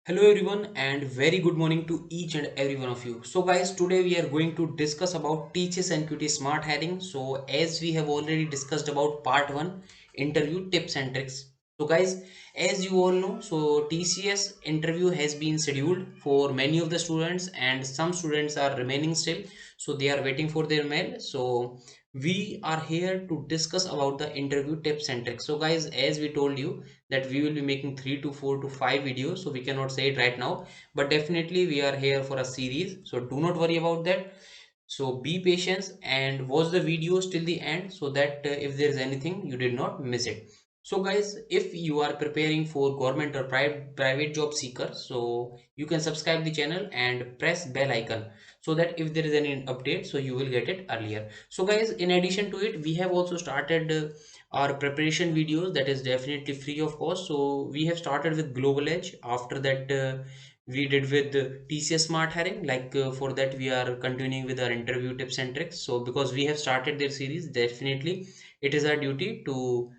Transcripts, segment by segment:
Hello everyone and very good morning to each and every one of you. So guys, today we are going to discuss about TCS NQT Smart Hiring. So as we have already discussed about part 1 interview tips and tricks. So guys, as you all know, so TCS interview has been scheduled for many of the students and some students are remaining still. So they are waiting for their mail. So we are here to discuss about the interview tips and tricks. So guys, as we told you that we will be making 3 to 4 to 5 videos, so we cannot say it right now, but definitely we are here for a series, so do not worry about that. So be patient and watch the videos till the end so that if there is anything you did not miss it. So guys, if you are preparing for government or private job seeker, so you can subscribe the channel and press bell icon so that if there is any update, so you will get it earlier. So guys, in addition to it, we have also started our preparation videos that is definitely free of cost. So we have started with Global Edge. After that we did with TCS Smart Hiring. For that we are continuing with our interview tips and tricks. So because we have started their series, definitely it is our duty to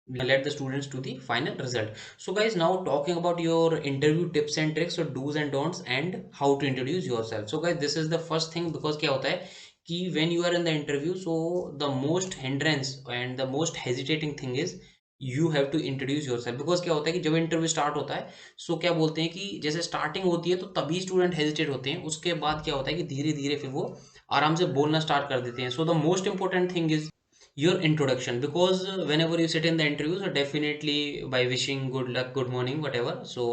let the students to the final result. So guys, now talking about your interview tips and tricks, so do's and don'ts and how to introduce yourself. So guys, this is the first thing, because क्या होता है कि when you are in the interview, so the most hindrance and the most hesitating thing is you have to introduce yourself. Because क्या होता है कि जब interview start होता है, सो क्या बोलते हैं कि जैसे स्टार्टिंग होती है तो तभी स्टूडेंट हेजिटेट होते हैं, उसके बाद क्या होता है कि धीरे धीरे फिर वो आराम से बोलना स्टार्ट कर देते हैं. So the most important thing is your introduction, because whenever you sit in the interview, so definitely by wishing good luck, good morning, whatever, so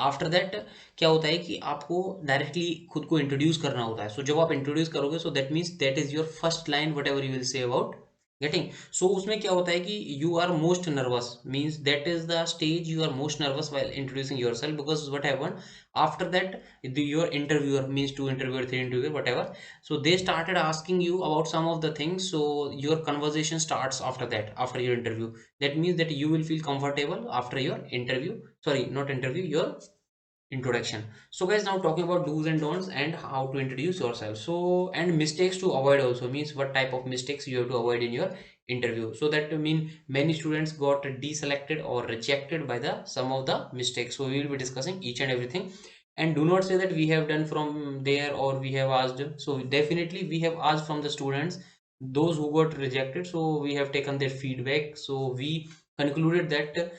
after that क्या होता है कि आपको डायरेक्टली खुद को इंट्रोड्यूस करना होता है. सो जब आप इंट्रोड्यूस करोगे, so that means that is your first line whatever you will say about getting. So उसमें क्या होता है कि you are most nervous, means that is the stage you are most nervous while introducing yourself. Because what happened after that, your interviewer, means two interviewer, three interviewer, whatever, so they started asking you about some of the things. So your conversation starts after that, after your interview. That means that you will feel comfortable after your interview, sorry, not interview, your introduction. So guys, now talking about do's and don'ts and how to introduce yourself. So, and mistakes to avoid also, means what type of mistakes you have to avoid in your interview. So that mean many students got deselected or rejected by the some of the mistakes. So we will be discussing each and everything. And do not say that we have done from there or we have asked. So definitely we have asked from the students, those who got rejected. So we have taken their feedback. So we concluded that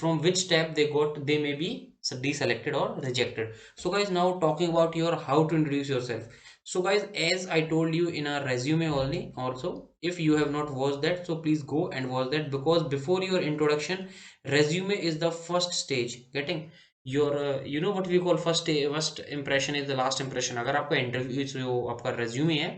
from which step they got, they may be deselected or rejected. So guys, now talking about your how to introduce yourself. So guys, as I told you in our resume only also, if you have not watched that, so please go and watch that. Because before your introduction, resume is the first stage. Getting your you know what we call first impression is the last impression. अगर आपका interview जो आपका resume है,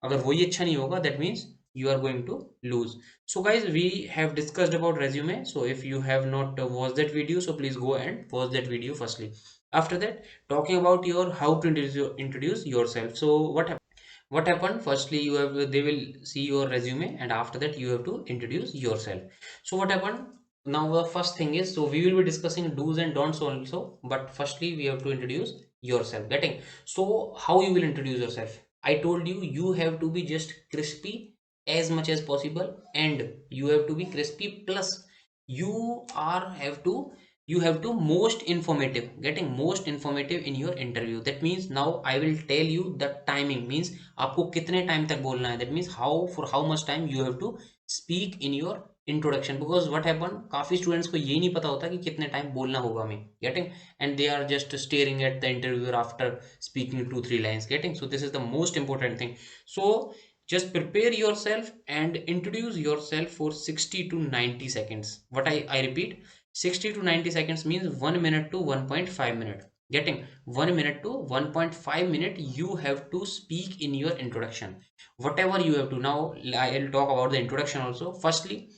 अगर वही अच्छा नहीं होगा, that means you are going to lose. So guys, we have discussed about resume. So if you have not watched that video, so please go and watch that video firstly. After that, talking about your how to introduce yourself. So what happened, firstly you have, they will see your resume and after that you have to introduce yourself. So what happened, now the first thing is, so we will be discussing do's and don'ts also, but firstly we have to introduce yourself. Getting, so how you will introduce yourself, I told you, you have to be just crispy as much as possible, and you have to be crispy plus you are have to, you have to most informative, getting most informative in your interview. That means now I will tell you the timing, means आपको कितने time तक बोलना है. That means how, for how much time you have to speak in your introduction. Because what happen, काफी students को ये नहीं पता होता कि कितने टाइम बोलना होगा हमें. Getting, and they are just staring at the interviewer after speaking 2 3 lines. Getting, so this is the most important thing. So just prepare yourself and introduce yourself for 60 to 90 seconds. What I repeat, 60 to 90 seconds means 1 minute to 1.5 minute. Getting, 1 minute to 1.5 minute you have to speak in your introduction. Whatever you have to. Now I'll talk about the introduction also. Firstly,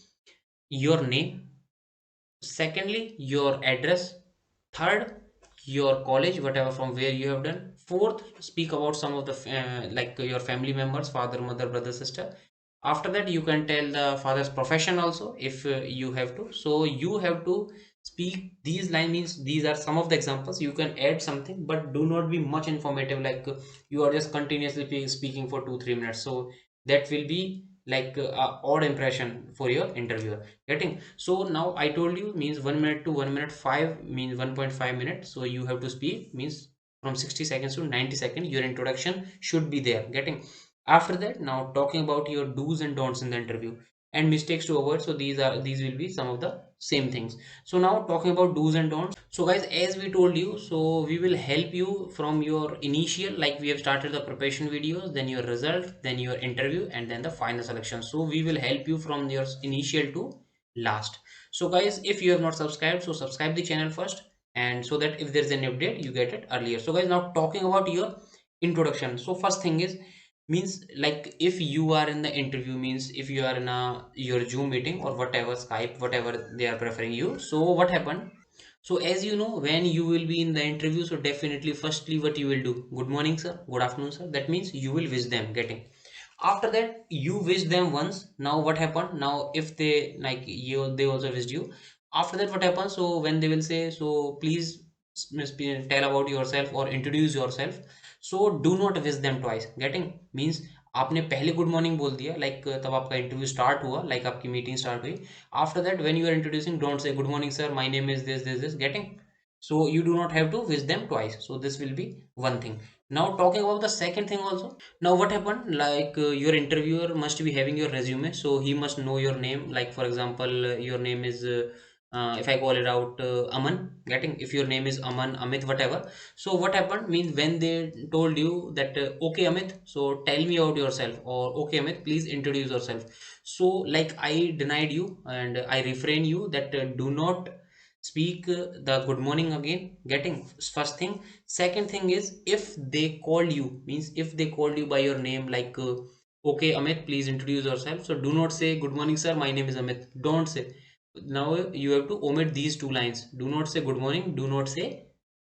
your name. Secondly, your address. Third, your college, whatever from where you have done. Fourth, speak about some of the your family members, father, mother, brother, sister. After that, you can tell the father's profession also if you have to. So you have to speak these lines, means these are some of the examples. You can add something, but do not be much informative, you are just continuously speaking for 2 3 minutes. So that will be like odd impression for your interviewer. Getting? So now I told you means 1 minute to 1 minute 5 means 1.5 minutes. So you have to speak means from 60 seconds to 90 seconds. Your introduction should be there. Getting? After that, now talking about your do's and don'ts in the interview and mistakes to avoid. So these will be some of the same things. So now talking about do's and don'ts. So guys, as we told you, so we will help you from your initial, like we have started the preparation videos, then your result, then your interview, and then the final selection. So we will help you from your initial to last. So guys, if you have not subscribed, so subscribe the channel first, and so that if there's any update you get it earlier. So guys, now talking about your introduction. So first thing is means like if you are in the interview, means if you are in a your Zoom meeting or whatever, Skype, whatever they are preferring you. So what happened? So as you know, when you will be in the interview, so definitely firstly what you will do, good morning sir, good afternoon sir, that means you will wish them. Getting? After that you wish them once. Now what happened? Now if they like you, they also wished you. After that what happens? So when they will say, so please tell about yourself or introduce yourself, so do not wish them twice. Getting? Means आपने पहले good morning बोल दिया, like तब आपका interview start हुआ, like आपकी meeting start हुई. After that when you are introducing, don't say good morning sir, my name is this. Getting? So you do not have to wish them twice. So this will be one thing. Now talking about the second thing also. Now what happened? Like your interviewer must be having your resume, so he must know your name. Like for example, your name is if I call it out, Aman. Getting? If your name is Aman, Amit, whatever. So what happened? Means when they told you that okay Amit, so tell me about yourself, or okay Amit, please introduce yourself. So like I denied you and I refrain you that do not speak the good morning again. Getting? First thing. Second thing is, if they call you, means if they called you by your name, like okay Amit, please introduce yourself, so do not say good morning sir, my name is Amit. Don't say. Now you have to omit these two lines. Do not say good morning, do not say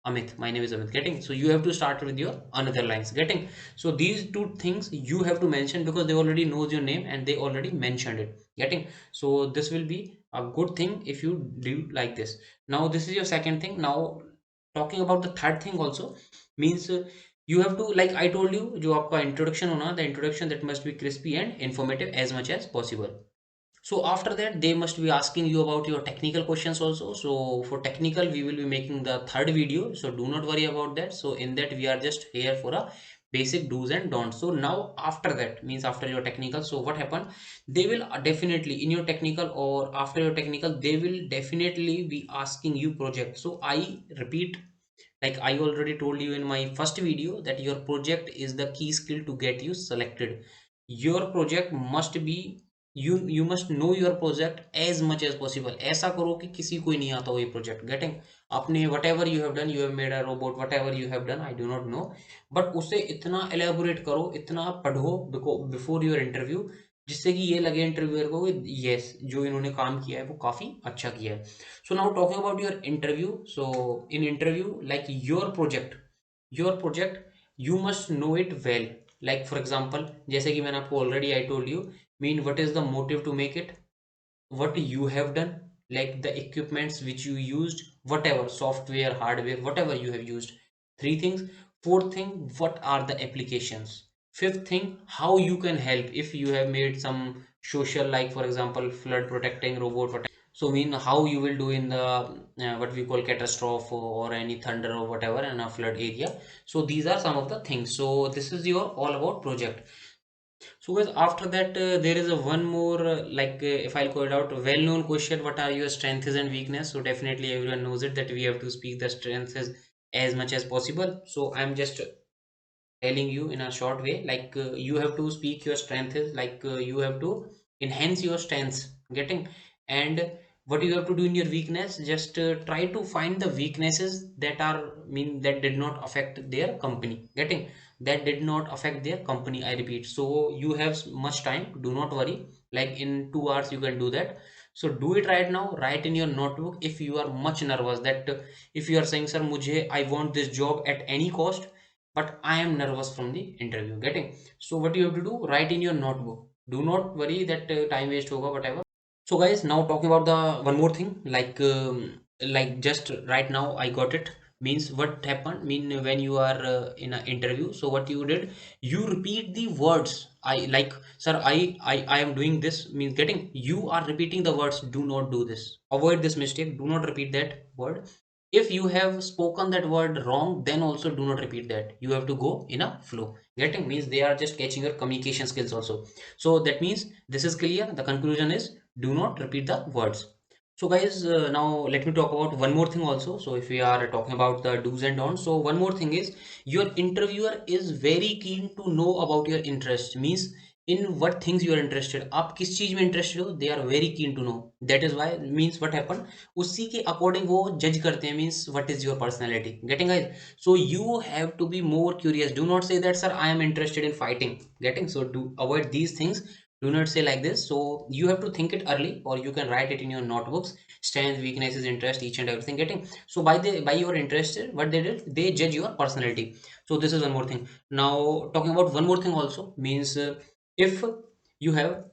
Amit, my name is Amit. Getting? So you have to start with your another lines. Getting? So these two things you have to mention because they already knows your name and they already mentioned it. Getting? So this will be a good thing if you do like this. Now this is your second thing. Now talking about the third thing also, means you have to, like I told you, जो आपका introduction होना, the introduction that must be crispy and informative as much as possible. So after that they must be asking you about your technical questions also. So for technical we will be making the third video, so do not worry about that. So in that we are just here for a basic do's and don'ts. So now after that, means after your technical, so what happened? They will definitely in your technical or after your technical they will definitely be asking you project. So I repeat, like I already told you in my first video, that your project is the key skill to get you selected. Your project must be, you must know your project as much as possible. ऐसा करो कि किसी को ही नहीं आता हो ये project. Getting? आपने whatever you have done, you have made a robot, whatever you have done, I do not know, but उसे इतना elaborate करो, इतना पढ़ो before your interview, जिससे कि ये लगे इंटरव्यूअर को कि यस, जो इन्होंने काम किया है वो काफी अच्छा किया है. So now talking about your interview. So in interview, like your project you must know it well. Like for example, जैसे कि मैंने आपको already I told you, mean what is the motive to make it, what you have done, like the equipments which you used, whatever software, hardware, whatever you have used. Three things. Fourth thing, what are the applications. Fifth thing, how you can help if you have made some social, like for example flood protecting robot, whatever. So mean how you will do in the what we call catastrophe or any thunder or whatever in a flood area. So these are some of the things. So this is your all about project. So guys, after that there is a one more like if I'll call it out, well-known question: what are your strengths and weakness? So definitely everyone knows it, that we have to speak the strengths as much as possible. So I'm just telling you in a short way, like you have to speak your strengths, like you have to enhance your strengths. Getting? And what you have to do in your weakness, just try to find the weaknesses that are, mean that did not affect their company. Getting? That did not affect their company, I repeat. So you have much time, do not worry, like in 2 hours you can do that. So do it right now, write in your notebook. If you are much nervous, that if you are saying sir mujhe, I want this job at any cost, but I am nervous from the interview. Getting? So what you have to do, write in your notebook. Do not worry that time waste hoga, whatever. So guys, now talking about the one more thing, like just right now I got it. Means what happened, mean when you are in an interview, so what you did, you repeat the words. I like, sir, I am doing this, means getting, you are repeating the words, do not do this, avoid this mistake, do not repeat that word. If you have spoken that word wrong, then also do not repeat that, you have to go in a flow. Getting, means they are just catching your communication skills also. So that means this is clear, the conclusion is do not repeat the words. So guys, now let me talk about one more thing also. So if we are talking about the do's and don'ts, so one more thing is, your interviewer is very keen to know about your interest. Means in what things you are interested, आप किस चीज में interested हो, they are very keen to know. That is why, means what happened, उसी के according वो judge करते हैं, means what is your personality. Getting guys? So you have to be more curious. Do not say that, sir, I am interested in fighting. Getting? So do avoid these things. Do not say like this. So you have to think it early, or you can write it in your notebooks, strengths, weaknesses, interest, each and everything. Getting? So by your interest, what they did, they judge your personality. So this is one more thing. Now talking about one more thing also, means if you have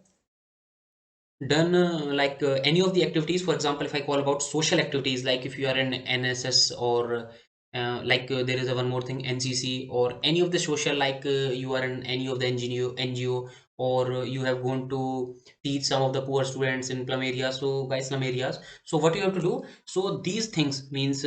done any of the activities, for example, if I call about social activities, like if you are in NSS, or there is a one more thing, NCC, or any of the social, you are in any of the NGO, or you have gone to teach some of the poor students in plum areas, so guys, slum areas. So what you have to do, so these things, means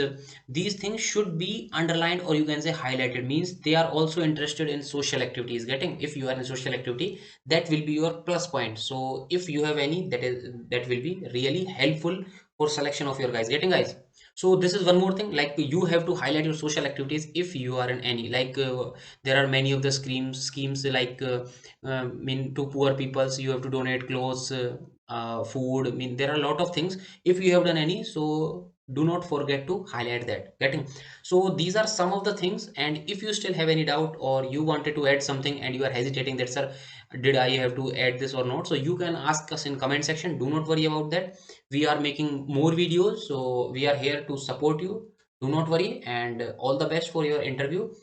these things should be underlined, or you can say highlighted, means they are also interested in social activities. Getting? If you are in social activity, that will be your plus point. So if you have any, that will be really helpful for selection of your guys. Getting guys? So this is one more thing, like you have to highlight your social activities if you are in any, there are many of the schemes, mean to poor peoples, you have to donate clothes, food, I mean there are a lot of things. If you have done any, so do not forget to highlight that. Getting? So these are some of the things, and if you still have any doubt, or you wanted to add something and you are hesitating that, sir, did I have to add this or not, so you can ask us in comment section. Do not worry about that, we are making more videos, so we are here to support you. Do not worry, and all the best for your interview.